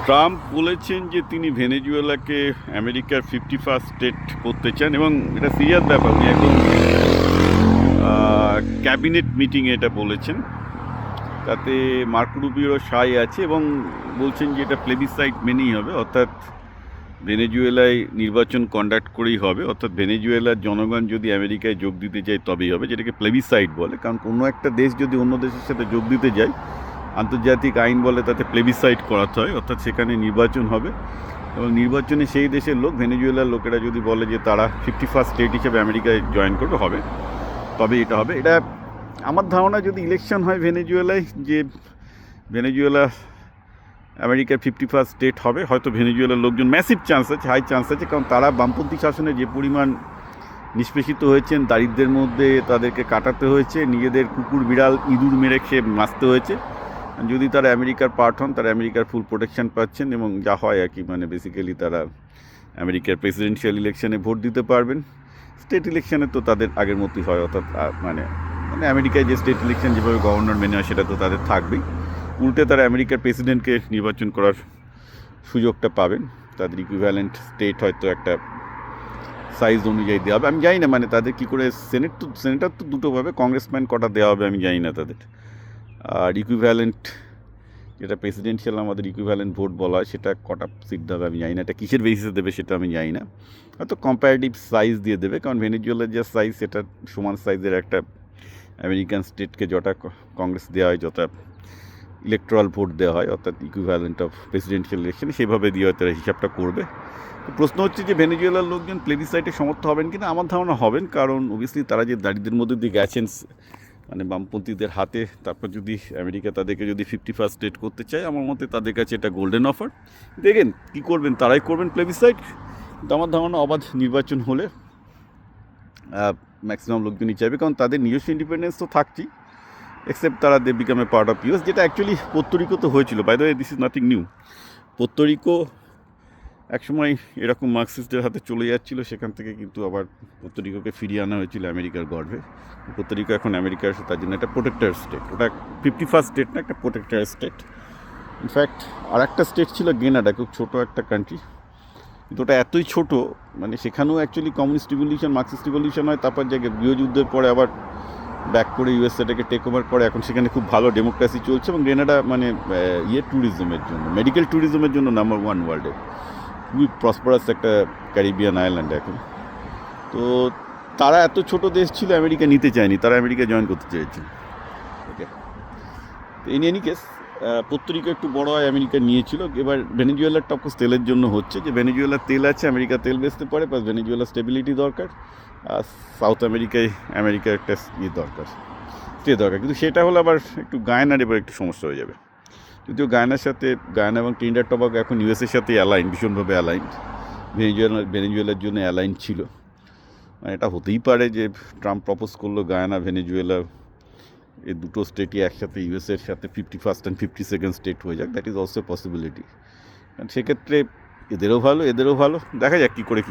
Trump বলেছেন যে তিনি ভেনেজুয়েলাকে আমেরিকার 51st স্টেট করতে চান এবং এটা সিরিয়াস ব্যাপার। উনি একদম ক্যাবিনেট মিটিংয়ে এটা বলেছেন। তাতে মার্কো রুবিওর সাই আছে এবং বলছেন যে এটা প্লেবিসাইট মেনেই হবে, অর্থাৎ ভেনেজুয়েলায় নির্বাচন কন্ডাক্ট করেই হবে, অর্থাৎ ভেনেজুয়েলার জনগণ যদি আমেরিকায় যোগ দিতে যায় তবেই হবে, যেটাকে প্লেবিসাইট বলে। কারণ কোনো একটা দেশ যদি অন্য দেশের সাথে যোগ দিতে যায়, আন্তর্জাতিক আইন বলে তাতে প্লেবিসাইট করাতে হয়, অর্থাৎ সেখানে নির্বাচন হবে এবং নির্বাচনে সেই দেশের লোক, ভেনেজুয়েলার লোকেরা যদি বলে যে তারা 51st স্টেট হিসেবে আমেরিকায় জয়েন করবে, হবে, তবে এটা হবে। এটা আমার ধারণা, যদি ইলেকশন হয় ভেনেজুয়েলায়, যে ভেনেজুয়েলা আমেরিকার 51st স্টেট হবে, হয়তো ভেনেজুয়েলার লোকজন, ম্যাসিভ চান্স আছে, হাই চান্স আছে, কারণ তারা বামপন্থী শাসনে যে পরিমাণ নিষ্পেষিত হয়েছেন, দারিদ্র্যের মধ্যে তাদেরকে কাটাতে হয়েছে, নিজেদের কুকুর বিড়াল ইঁদুর মেরে খেয়ে বাঁচতে হয়েছে। যদি তারা আমেরিকার পার্ট হন, তারা আমেরিকার ফুল প্রোটেকশন পাচ্ছেন এবং যা হয় আর কি, মানে বেসিক্যালি তারা আমেরিকার প্রেসিডেন্সিয়াল ইলেকশনে ভোট দিতে পারবেন। স্টেট ইলেকশনে তো তাদের আগের মতোই হয়, অর্থাৎ মানে আমেরিকায় যে স্টেট ইলেকশন যেভাবে গভর্নর মেনে হয় সেটা তো তাদের থাকবেই। উল্টে তারা আমেরিকার প্রেসিডেন্টকে নির্বাচন করার সুযোগটা পাবেন। তাদের ইকুইভ্যালেন্ট স্টেট হয়তো একটা সাইজ অনুযায়ী দেওয়া হবে, আমি জানি না, মানে তাদের কী করে, সেনেটার তো দুটো পাবে, কংগ্রেসম্যান কটা দেওয়া হবে আমি জানি না তাদের। আর ইকুইভ্যালেন্ট যেটা প্রেসিডেন্সিয়াল আমাদের ইকুইভ্যালেন্ট ভোট বলা হয়, সেটা কটা সিট দেবে আমি জানি না, এটা কিসের বেসিসে দেবে সেটা আমি জানি না, হয়তো কম্পারেটিভ সাইজ দিয়ে দেবে। কারণ ভেনেজুয়েলার যে সাইজ, সেটা সমান সাইজের একটা আমেরিকান স্টেটকে যটা কংগ্রেস দেওয়া হয়, যটা ইলেকট্রাল ভোট দেওয়া হয়, অর্থাৎ ইকুইভ্যালেন্ট অফ প্রেসিডেন্সিয়াল ইলেকশন, সেভাবে দিয়ে হয়তো হিসাবটা করবে। তো প্রশ্ন হচ্ছে যে ভেনেজুয়েলার লোকজন প্লেবিসাইটে সমর্থ হবেন কিনা। আমার ধারণা হবেন, কারণ অবভিয়াসলি তারা যে দারিদ্রের মধ্যে দিয়ে গেছেন, মানে বামপন্থীদের হাতে, তারপর যদি আমেরিকা তাদেরকে যদি 51st স্টেট করতে চায়, আমার মতে তাদের কাছে এটা গোল্ডেন অফার। দেখেন কী করবেন, তারাই করবেন প্লেবিসাইট। কিন্তু আমার ধারণা অবাধ নির্বাচন হলে ম্যাক্সিমাম লোকজনই চাইবে, কারণ তাদের নিজস্ব ইন্ডিপেন্ডেন্স তো থাকছেই, এক্সেপ্ট তারা they become a part of US, যেটা অ্যাকচুয়ালি পোর্তো তো হয়েছিল। By the way, this is nothing new. Porto একসময় এরকম মার্কসিস্টদের হাতে চলে যাচ্ছিল, সেখান থেকে কিন্তু আবার পোর্তো ফিরিয়ে আনা হয়েছিল আমেরিকার গর্ভে। পোর্তো এখন আমেরিকার, তার জন্য একটা প্রোটেক্টার স্টেট। ওটা 51st স্টেট না, একটা প্রোটেক্টার স্টেট। ইনফ্যাক্ট আর একটা স্টেট ছিল গ্রেনাডা, খুব ছোটো একটা কান্ট্রি, কিন্তু ওটা এতই ছোটো, মানে সেখানেও actually communist revolution, Marxist revolution হয়, তারপর জায়গায় গৃহযুদ্ধের পরে আবার ব্যাক করে ইউএসএটাকে টেক ওভার করে। এখন সেখানে খুব ভালো ডেমোক্রেসি চলছে এবং গ্রেনাডা মানে ট্যুরিজমের জন্য, মেডিকেল ট্যুরিজমের জন্য নাম্বার 1 ওয়ার্ল্ডে, খুবই প্রসপারাস একটা ক্যারিবিয়ান আইল্যান্ড এখন। তো তারা এত ছোট দেশ ছিল, আমেরিকা নিতে চায়নি, তারা আমেরিকা জয়েন করতে চেয়েছে। ওকে, তো ইন এনি কেস পোর্তো একটু বড় হয়, আমেরিকা নিয়েছিল। এবার ভেনেজুয়েলার টপকস তেলের জন্য হচ্ছে, যে ভেনেজুয়েলার তেল আছে, আমেরিকা তেল বেচতে পারে, প্লাস ভেনেজুয়েলার স্টেবিলিটি দরকার, আর সাউথ আমেরিকার একটা দরকার, কিন্তু সেটা হলো আবার একটু গায়ানার এবার একটু সমস্যা হয়ে যাবে। যদিও গায়ানা এবং ট্রিনিডাড টবাগো এখন ইউএসের সাথে অ্যালাইন, ভীষণভাবে অ্যালাইন, ভেনেজুয়েলার জন্য অ্যালাইন ছিল। মানে এটা হতেই পারে যে ট্রাম্প প্রপোজ করলো গায়ানা, ভেনেজুয়েলা, এই দুটো স্টেটই একসাথে ইউএসের সাথে 51st and 52nd স্টেট হয়ে যাক, দ্যাট ইজ অলসো পসিবিলিটি। কারণ সেক্ষেত্রে এদেরও ভালো, দেখা যাক কী করে।